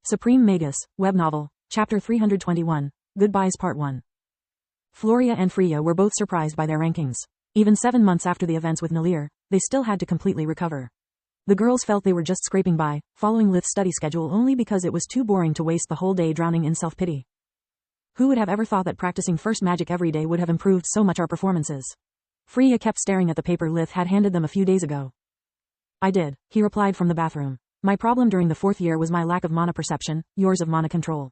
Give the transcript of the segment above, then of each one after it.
Supreme Magus, Web Novel, Chapter 321, Goodbyes Part 1. Floria and Freya were both surprised by their rankings. Even 7 months after the events with Nalir, they still had to completely recover. The girls felt they were just scraping by, following Lith's study schedule only because it was too boring to waste the whole day drowning in self-pity. Who would have ever thought that practicing first magic every day would have improved so much our performances? Freya kept staring at the paper Lith had handed them a few days ago. I did, he replied from the bathroom. My problem during the 4th year was my lack of mana perception, yours of mana control.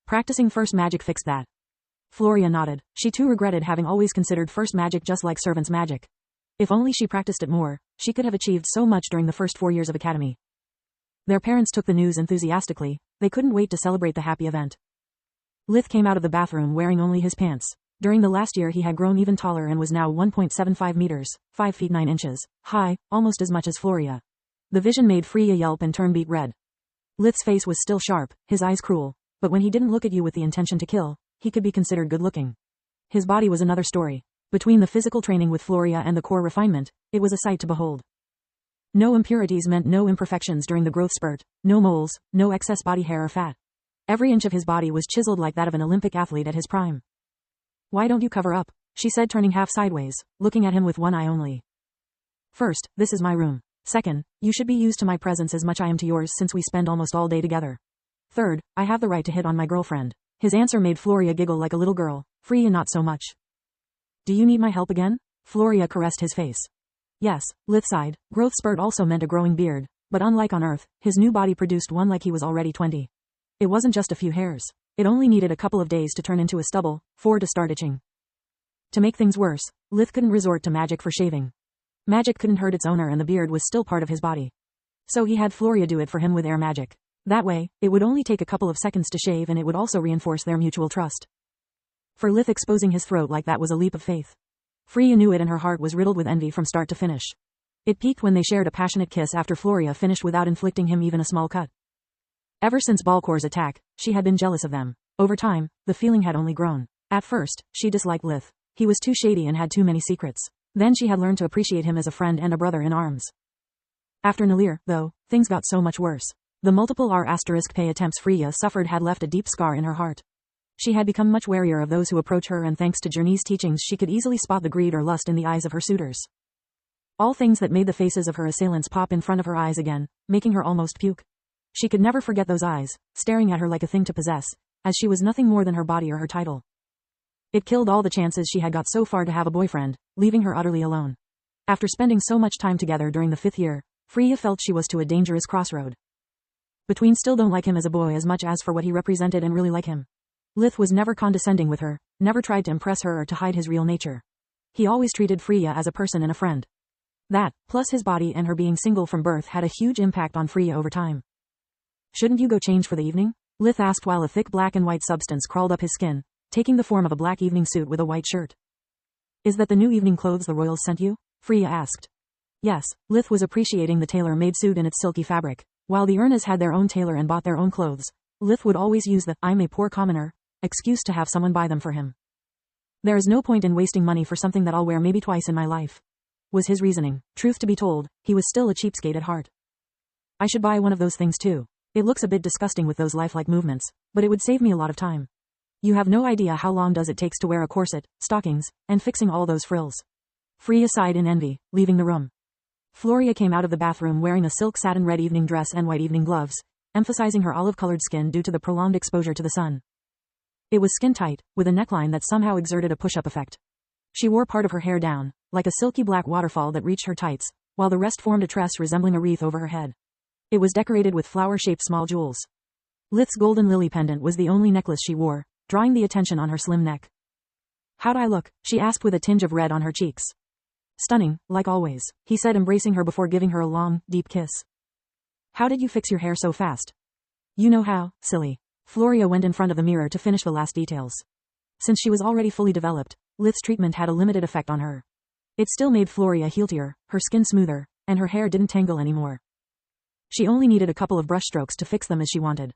Practicing first magic fixed that. Floria nodded. She too regretted having always considered first magic just like servant's magic. If only she practiced it more, she could have achieved so much during the first 4 years of academy. Their parents took the news enthusiastically. They couldn't wait to celebrate the happy event. Lith came out of the bathroom wearing only his pants. During the last year he had grown even taller and was now 1.75 meters, 5 feet 9 inches, high, almost as much as Floria. The vision made Freya yelp and turn beet red. Lith's face was still sharp, his eyes cruel, but when he didn't look at you with the intention to kill, he could be considered good-looking. His body was another story. Between the physical training with Floria and the core refinement, it was a sight to behold. No impurities meant no imperfections during the growth spurt, no moles, no excess body hair or fat. Every inch of his body was chiseled like that of an Olympic athlete at his prime. Why don't you cover up? She said, turning half sideways, looking at him with one eye only. First, this is my room. Second, you should be used to my presence as much I am to yours since we spend almost all day together. Third, I have the right to hit on my girlfriend. His answer made Floria giggle like a little girl, Freya not so much. Do you need my help again? Floria caressed his face. Yes, Lith sighed. Growth spurt also meant a growing beard, but unlike on Earth, his new body produced one like he was already 20. It wasn't just a few hairs. It only needed a couple of days to turn into a stubble, 4 to start itching. To make things worse, Lith couldn't resort to magic for shaving. Magic couldn't hurt its owner and the beard was still part of his body. So he had Floria do it for him with air magic. That way, it would only take a couple of seconds to shave and it would also reinforce their mutual trust. For Lith, exposing his throat like that was a leap of faith. Freya knew it and her heart was riddled with envy from start to finish. It peaked when they shared a passionate kiss after Floria finished without inflicting him even a small cut. Ever since Balcor's attack, she had been jealous of them. Over time, the feeling had only grown. At first, she disliked Lith. He was too shady and had too many secrets. Then she had learned to appreciate him as a friend and a brother in arms. After Nalir, though, things got so much worse. The multiple R**pay attempts Freya suffered had left a deep scar in her heart. She had become much warier of those who approach her and thanks to Journey's teachings she could easily spot the greed or lust in the eyes of her suitors. All things that made the faces of her assailants pop in front of her eyes again, making her almost puke. She could never forget those eyes, staring at her like a thing to possess, as she was nothing more than her body or her title. It killed all the chances she had got so far to have a boyfriend, leaving her utterly alone. After spending so much time together during the 5th year, Freya felt she was to a dangerous crossroad. Between still don't like him as a boy as much as for what he represented and really like him. Lith was never condescending with her, never tried to impress her or to hide his real nature. He always treated Freya as a person and a friend. That, plus his body and her being single from birth had a huge impact on Freya over time. Shouldn't you go change for the evening? Lith asked while a thick black and white substance crawled up his skin, taking the form of a black evening suit with a white shirt. Is that the new evening clothes the royals sent you? Freya asked. Yes, Lith was appreciating the tailor-made suit and its silky fabric. While the Ernas had their own tailor and bought their own clothes, Lith would always use the "I'm a poor commoner" excuse to have someone buy them for him. There is no point in wasting money for something that I'll wear maybe twice in my life, was his reasoning. Truth to be told, he was still a cheapskate at heart. I should buy one of those things too. It looks a bit disgusting with those lifelike movements, but it would save me a lot of time. You have no idea how long does it takes to wear a corset, stockings, and fixing all those frills. Freya sighed in envy, leaving the room. Floria came out of the bathroom wearing a silk satin red evening dress and white evening gloves, emphasizing her olive-colored skin due to the prolonged exposure to the sun. It was skin-tight, with a neckline that somehow exerted a push-up effect. She wore part of her hair down, like a silky black waterfall that reached her tights, while the rest formed a tress resembling a wreath over her head. It was decorated with flower-shaped small jewels. Lith's golden lily pendant was the only necklace she wore, drawing the attention on her slim neck. How'd I look? She asked with a tinge of red on her cheeks. Stunning, like always, he said, embracing her before giving her a long, deep kiss. How did you fix your hair so fast? You know how, silly. Floria went in front of the mirror to finish the last details. Since she was already fully developed, Lith's treatment had a limited effect on her. It still made Floria healthier, her skin smoother, and her hair didn't tangle anymore. She only needed a couple of brushstrokes to fix them as she wanted.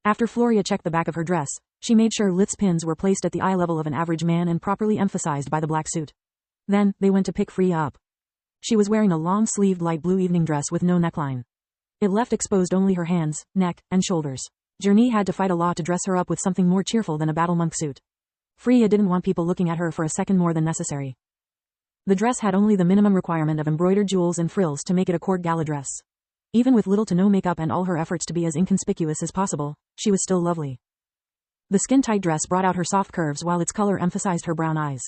After Floria checked the back of her dress, she made sure Lith's pins were placed at the eye level of an average man and properly emphasized by the black suit. Then, they went to pick Freya up. She was wearing a long-sleeved light blue evening dress with no neckline. It left exposed only her hands, neck, and shoulders. Journey had to fight a law to dress her up with something more cheerful than a battle monk suit. Freya didn't want people looking at her for a second more than necessary. The dress had only the minimum requirement of embroidered jewels and frills to make it a court gala dress. Even with little to no makeup and all her efforts to be as inconspicuous as possible, she was still lovely. The skin-tight dress brought out her soft curves while its color emphasized her brown eyes.